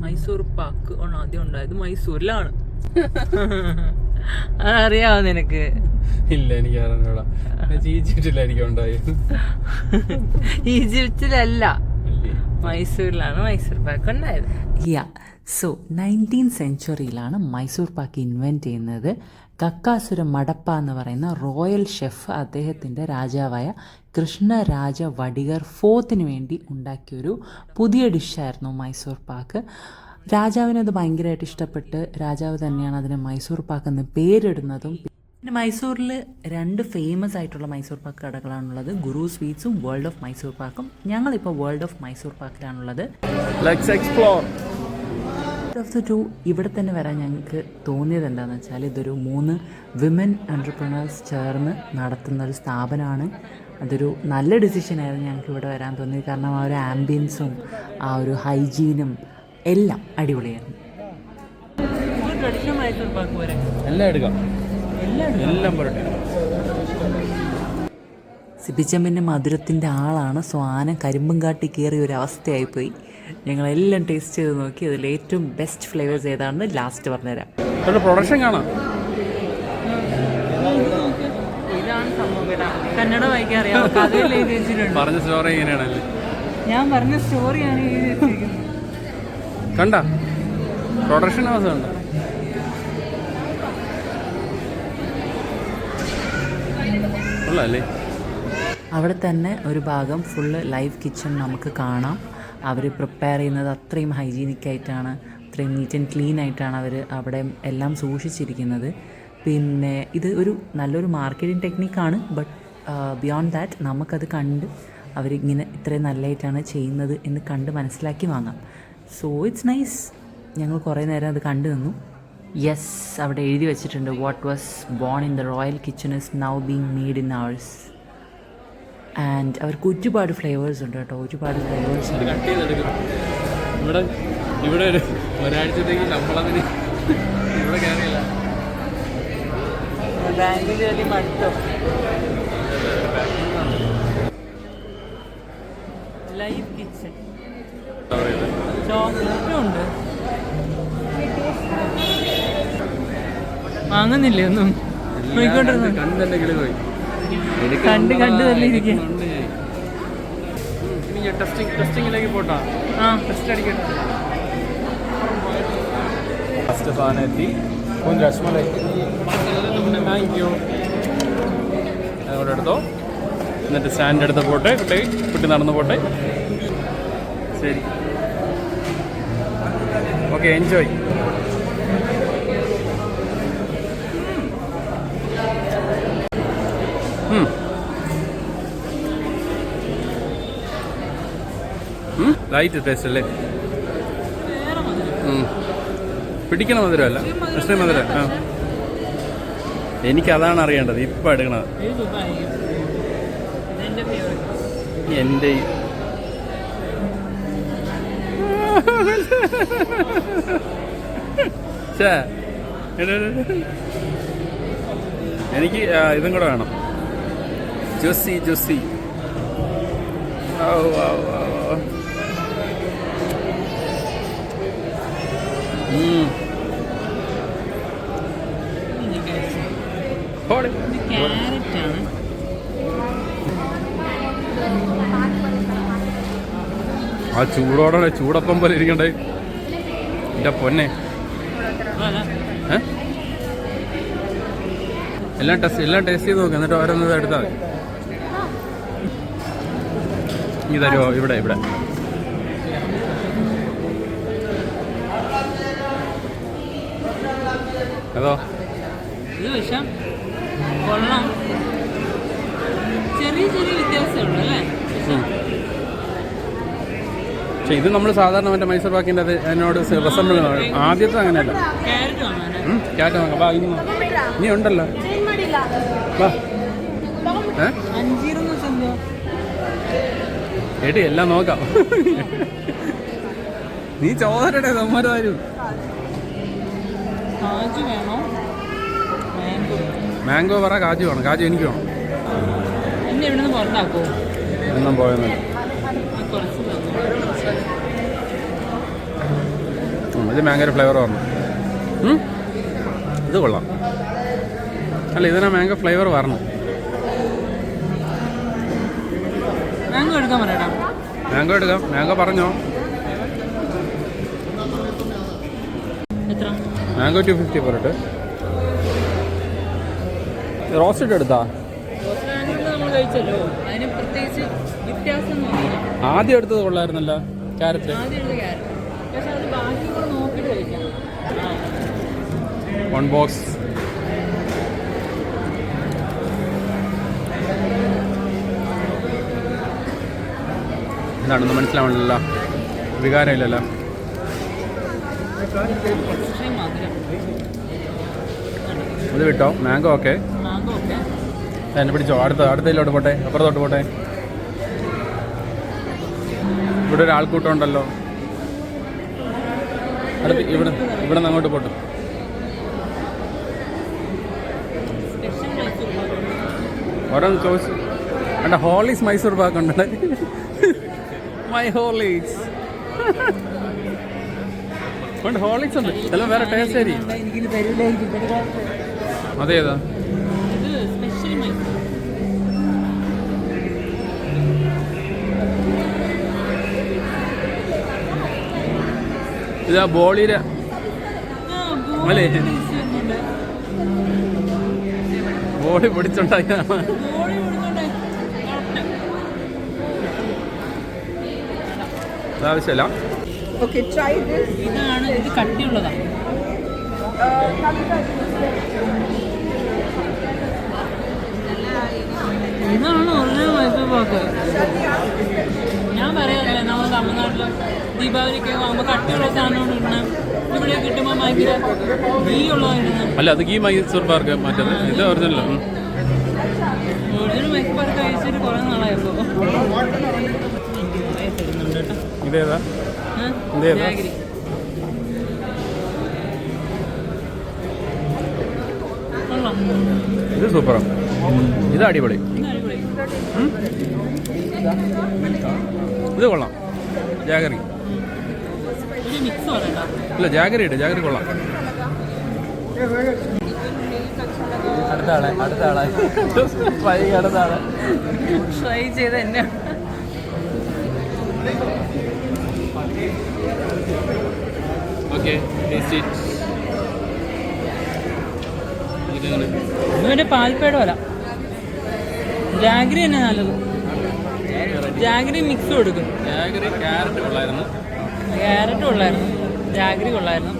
മൈസൂർ പാക്ക് ആണ് ആദ്യം ഉണ്ടായത് മൈസൂരിലാണ്. അതറിയാവോ നിനക്ക്? ഇല്ല, എനിക്ക് അറിഞ്ഞൂടാ. ഈജിപ്തിലായിരിക്കും ഉണ്ടായത്. ഈജിപ്തിലല്ല, മൈസൂരിലാണ് മൈസൂർ പാക്ക് ഉണ്ടായത്. സോ 19th സെഞ്ച്വറിയിലാണ് മൈസൂർ പാക്ക് ഇൻവെൻറ്റ് ചെയ്യുന്നത്. കക്കാസുര മടപ്പ എന്ന് പറയുന്ന റോയൽ ഷെഫ് അദ്ദേഹത്തിൻ്റെ രാജാവായ കൃഷ്ണരാജ വടികർ ഫോർത്തിന് വേണ്ടി ഉണ്ടാക്കിയൊരു പുതിയ ഡിഷായിരുന്നു മൈസൂർ പാക്ക്. രാജാവിനത് ഭയങ്കരമായിട്ട് ഇഷ്ടപ്പെട്ട് രാജാവ് തന്നെയാണ് അതിന് മൈസൂർ പാക്ക് എന്ന് പേരിടുന്നതും. പിന്നെ മൈസൂരിൽ 2 ഫേമസ് ആയിട്ടുള്ള മൈസൂർ പാക്ക് കടകളാണുള്ളത്, ഗുരു സ്വീറ്റ്സും വേൾഡ് ഓഫ് മൈസൂർ പാക്കും. ഞങ്ങളിപ്പോൾ വേൾഡ് ഓഫ് മൈസൂർ പാക്കിലാണുള്ളത്. Let's explore. ഓഫ് ദ 2 ഇവിടെ തന്നെ വരാൻ ഞങ്ങൾക്ക് തോന്നിയത് എന്താണെന്ന് വെച്ചാൽ ഇതൊരു 3 വിമൻ എൻ്റർപ്രണേഴ്സ് ചേർന്ന് നടത്തുന്ന ഒരു സ്ഥാപനമാണ്. അതൊരു നല്ല ഡിസിഷനായിരുന്നു ഞങ്ങൾക്ക് ഇവിടെ വരാൻ തോന്നിയത്. കാരണം ആ ഒരു ആംബിയൻസും ആ ഒരു ഹൈജീനും എല്ലാം അടിപൊളിയായിരുന്നു. മൈസൂർ പാക്ക് പോലെ എല്ലാം എടുക്കാം, എല്ലാം പറയട്ടെ. സിബിച്ചമ്പിൻ്റെ മധുരത്തിൻ്റെ ആളാണ്. സോ ആന കരിമ്പും കാട്ടി കയറിയ ഒരു അവസ്ഥയായിപ്പോയി. ഞങ്ങളെല്ലാം ടേസ്റ്റ് ചെയ്ത് നോക്കി. അതിൽ ഏറ്റവും ബെസ്റ്റ് ഫ്ലേവേഴ്സ് ഏതാണെന്ന് ലാസ്റ്റ് പറഞ്ഞുതരാം. പ്രൊഡക്ഷൻ കാണാം. ഇതാണ് സംഭവം. കന്നഡ വായിക്കാൻ അറിയാം. കഥയിൽ എഴുതി വെച്ചിട്ടുണ്ട്. പറഞ്ഞ സ്റ്റോറി ഇങ്ങനെയാണല്ലേ? ഞാൻ പറഞ്ഞ സ്റ്റോറിയാണ് എഴുതി വെച്ചിരിക്കുന്നത്. കണ്ട പ്രൊഡക്ഷൻ ഹൗസ് കണ്ട. അവിടെ തന്നെ ഒരു ഭാഗം ഫുള്ള് ലൈവ് കിച്ചൺ നമുക്ക് കാണാം. അവർ പ്രിപ്പയർ ചെയ്യുന്നത് അത്രയും ഹൈജീനിക് ആയിട്ടാണ്, അത്രയും നീറ്റ് ആൻഡ് ക്ലീൻ ആയിട്ടാണ് അവർ അവിടെ എല്ലാം സൂക്ഷിച്ചിരിക്കുന്നത്. പിന്നെ ഇത് ഒരു നല്ലൊരു മാർക്കറ്റിംഗ് ടെക്നിക്കാണ്. ബട്ട് ബിയോണ്ട് ദാറ്റ് നമുക്കത് കണ്ട് അവരിങ്ങനെ ഇത്രയും നല്ലതായിട്ടാണ് ചെയ്യുന്നത് എന്ന് കണ്ട് മനസ്സിലാക്കി വാങ്ങാം. So it's nice. ഞങ്ങൾ കുറേ നേരം അത് കണ്ടു നിന്നു. യെസ്, അവിടെ എഴുതി വെച്ചിട്ടുണ്ട്, what was born in the royal kitchen is now being made in hours. And അവർക്ക് ഒരുപാട് ഫ്ലേവേഴ്സ് ഉണ്ട് കേട്ടോ, ഒരുപാട് ഫ്ലേവേഴ്സ് ഉണ്ട്. ഇവിടെ ഇവിടെ ഒരാഴ്ചത്തേക്ക് ശമ്പളത്തിന് ഇവിടെ കയറിയില്ല. ബാങ്ക് ജോലി മടുത്തോ? ലൈവ് കിച്ചൺ ചോക്ലേറ്റും ഉണ്ട്. വാങ്ങുന്നില്ലേ ഒന്നും? കണ്ടെ കിളി പോയി. കണ്ട് തന്നെ ഇരിക്കും. ടെസ്റ്റിങ്ങിലേക്ക് പോട്ടാ. ടെസ്റ്റ് അടിക്കട്ടെ. ഫസ്റ്റ് സാധനം എത്തി. Rasmalai thank you. അതോടെ എടുത്തോ. എന്നിട്ട് സ്റ്റാൻഡ് എടുത്ത് പോട്ടെ. കുട്ടി നടന്നു പോട്ടെ. ശരി, ഓക്കെ, എൻജോയ്. ലൈറ്റ് ടേസ്റ്റ് അല്ലേ? പിടിക്കണ മധുരമല്ല, കൃഷ്ണ മധുരം. എനിക്കതാണ് അറിയേണ്ടത് ഇപ്പം എടുക്കണത്. എൻ്റെ എനിക്ക് ഇതും കൂടെ വേണം. Juicy juicy. ക്യാരറ്റാണ്. ആ ചൂടോടെ ചൂടപ്പം പോലെ ഇരിക്കണ്ടേ എൻ്റെ പൊന്നെ. എല്ലാം ടേസ്റ്റ് ചെയ്ത് നോക്കാം. എന്നിട്ട് ഓരോന്നത് എടുത്താൽ മതി. നീ തരുമോ? ഇവിടെ അതോ ഇത് വിഷം കൊള്ളാം. ചെറിയ വ്യത്യാസമുള്ളൂ അല്ലേ? പക്ഷെ ഇത് നമ്മൾ സാധാരണ മറ്റേ മൈസൂർ പാക്കിൻ്റെ അത് എന്നോട് റെസംബിൾ ആദ്യത്തെ അങ്ങനെയല്ല. ക്യാരറ്റ് നോക്കാം. വാ, ഇനി ഉണ്ടല്ലോ. വാ, ഏട്ടി എല്ലാം നോക്കാം. നീ ചോദരടെ സമ്മാനമായിരുന്നു. മാംഗോ പറ, കാജു വേണം. കാജു എനിക്ക് വേണം. ഒന്നും പോയെന്നില്ല. ഇത് മാംഗോ ഫ്ലേവർ പറഞ്ഞു. ഇത് കൊള്ളാം. അല്ല ഇതിനാ മാംഗോ ഫ്ലേവർ പറഞ്ഞു. മാംഗോ എടുക്കാൻ പറയടാ. മാംഗോ എടുക്കാം. മാംഗോ പറഞ്ഞോ. എത്ര? മാംഗോ 250 പോരട്ടെ. റോസ്റ്റഡ് എടുത്താ? നമ്മൾ കഴിച്ചല്ലോ, അതിന് പ്രത്യേകിച്ച് വ്യത്യാസം നോക്കില്ല. ആദ്യം എടുത്തത് കൊള്ളായിരുന്നല്ലോ ക്യാരറ്റ്. ആദ്യം എടുത്ത ക്യാരറ്റ്, പക്ഷെ അത് ബാക്കി കൂടെ നോക്കിയിട്ട് കഴിക്കാം. 1 ബോക്സ്. എന്താണെന്ന് മനസ്സിലാവണല്ലോ, വികാരമില്ലല്ലോ. ഇത് വിട്ടോ. Mango okay. Mango okay. എന്നെ പിടിച്ചോ. അടുത്തതിലോട്ട് പോട്ടെ, അപ്പുറത്തോട്ട് പോട്ടെ. ഇവിടെ ഒരു ആൾക്കൂട്ടം ഉണ്ടല്ലോ. ഇവിടെ നിന്ന് അങ്ങോട്ട് പോട്ടെ. ഓരോന്ന് ചോദിച്ചു. അണ്ട ഹോളീസ് മൈസൂർ പാക്ക് ഉണ്ട്. മൈ ഹോളീസ് ഉണ്ട്. ഹോളീസ് ഉണ്ട്. എല്ലാം വേറെ ടേസ്റ്റ് ആയിരിക്കും. അതേതാ? ഇതാ ബോളിയുടെ അല്ലേ? ബോളി പൊടിച്ചുണ്ടാക്കിയതാണ്. ആവശ്യമില്ല. ഇതാണ്, ഇത് കട്ടിയുള്ളതാണ്. ഇതാണ് ഒറിജിനൽ മൈസൂർ പാക്ക്. ഞാൻ പറയാറില്ലേ, നമ്മൾ തമിഴ്നാട്ടിൽ ദീപാവലിക്ക് ആകുമ്പോൾ കട്ടിയുള്ള സാധനം ഇടണം, ഇവിടെ കിട്ടുമ്പോൾ ഭയങ്കര ഗീ ഉള്ളതാണ്. അല്ല, അത് ഗീ മൈസൂർ പാക്ക് മറ്റത്. ഇത് ഒറിജിനൽ. ഒറിജിനൽ മൈസൂർ പാക്ക് കഴിച്ചിട്ട് കുറേ നാളായപ്പോൾ. ഇതേതാ? ജാഗരി. ഇത് സൂപ്പറാണ്. ഇത് അടിപൊളി. ഇത് കൊള്ളാം. ജാഗറി ഇല്ല, ജാഗരി ഇട്ട്. ജാഗരി കൊള്ളാം. അടുത്ത ആളെ ട്രൈ ചെയ്ത് തന്നെ. ഓക്കെ, ഇവൻ്റെ പാൽപ്പേട വല. ജാഗരി തന്നെ നല്ലത്. ജാഗരി മിക്സ് കൊടുക്കും. ജാഗരി ക്യാരറ്റ് കൊള്ളായിരുന്നു. ക്യാരറ്റ് കൊള്ളായിരുന്നു, ജാഗരി കൊള്ളായിരുന്നു.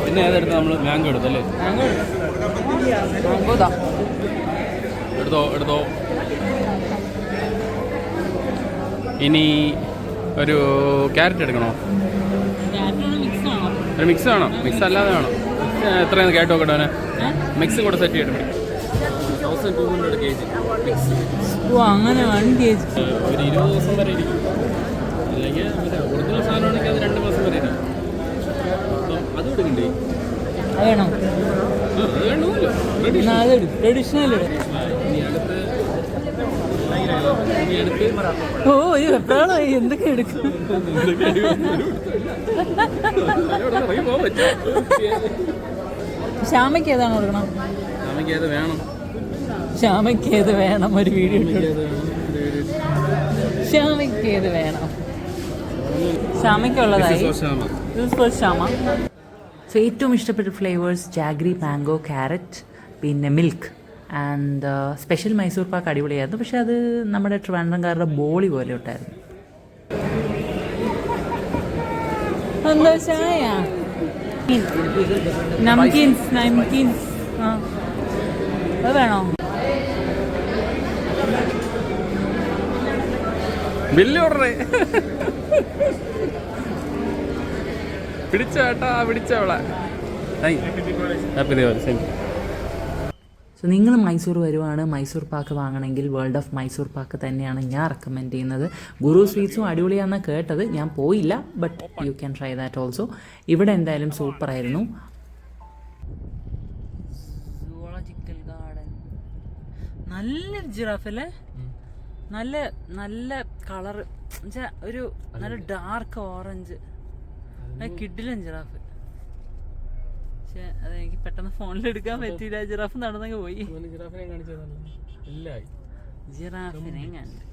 പിന്നെ ഏതെടുത്ത് നമ്മൾ മാംഗോ എടുത്തല്ലേ? മാംഗോ മാംഗോതാ എടുത്തോ. ഇനി ഒരു ക്യാരറ്റ് എടുക്കണോ? ഒരു മിക്സ് വേണോ? മിക്സ് അല്ലാതെ വേണം. എത്രയാണ് കേട്ടോ കേട്ടോനെ? മിക്സ് കൂടെ സെറ്റ് ചെയ്തിട്ട് 1200 kg മിക്സ്. ഓ, അങ്ങനെ 1 kg. ഒരു 20 ദിവസം വരെ ഇരിക്കും. അല്ലെങ്കിൽ ഒറിജിനൽ സാധനമാണെങ്കിൽ അത് 2 മാസം വരെ ഇരിക്കും. അപ്പം അത് എടുക്കണ്ടേ? അത് വേണോ? അത് വേണമല്ലോ. ട്രഡീഷണൽ. ഓ, ഈ എപ്പോഴാണോ എന്തൊക്കെ എടുക്കും? ശ്യാമയ്ക്ക് ഏതാണ് കൊടുക്കണം? ശ്യാമയ്ക്ക് ഏത് വേണം? ഒരു വീഡിയോ. ശ്യാമയ്ക്ക് ഏത് വേണം? ശ്യാമയ്ക്കുള്ളതായി. ശ്യാമ. സോ ഏറ്റവും ഇഷ്ടപ്പെട്ട ഫ്ലേവേഴ്സ് ജാഗ്രി, മാംഗോ, ക്യാരറ്റ്, പിന്നെ milk and special Mysore pak അടിപൊളിയായിരുന്നു. പക്ഷെ അത് നമ്മുടെ ട്രിവാൻഡ്രംകാരുടെ ബോളി പോലെ ഉണ്ടായിരുന്നു. എന്താ ചായ? നംകീൻസ്. ആ, അത് വേണോ? ബില്ല് ഓർഡറേ. പിടിച്ചവളെ. ഹാപ്പി ദീപാവലി. സെയിം. സോ നിങ്ങൾ മൈസൂർ വരുവാണ്, മൈസൂർ പാക്ക് വാങ്ങണമെങ്കിൽ വേൾഡ് ഓഫ് മൈസൂർ പാക്ക് തന്നെയാണ് ഞാൻ റെക്കമെൻഡ് ചെയ്യുന്നത്. ഗുരു സ്വീറ്റ്സും അടിപൊളിയാണെന്ന് കേട്ടത്. ഞാൻ പോയില്ല, but you can try that also. ഇവിടെ എന്തായാലും സൂപ്പറായിരുന്നു. Zoological garden. നല്ല ജിറാഫ് അല്ലേ? നല്ല കളറ്, ഒരു നല്ല ഡാർക്ക് ഓറഞ്ച്. കിഡിലും ജിറാഫ്. പക്ഷെ അതെനിക്ക് പെട്ടെന്ന് ഫോണിൽ എടുക്കാൻ പറ്റിയില്ല. ജിറാഫ് നടന്നങ്ങ് പോയി. ജിറാഫിനെ കാണിച്ചതല്ല, ജിറാഫിനെ കണ്ട്.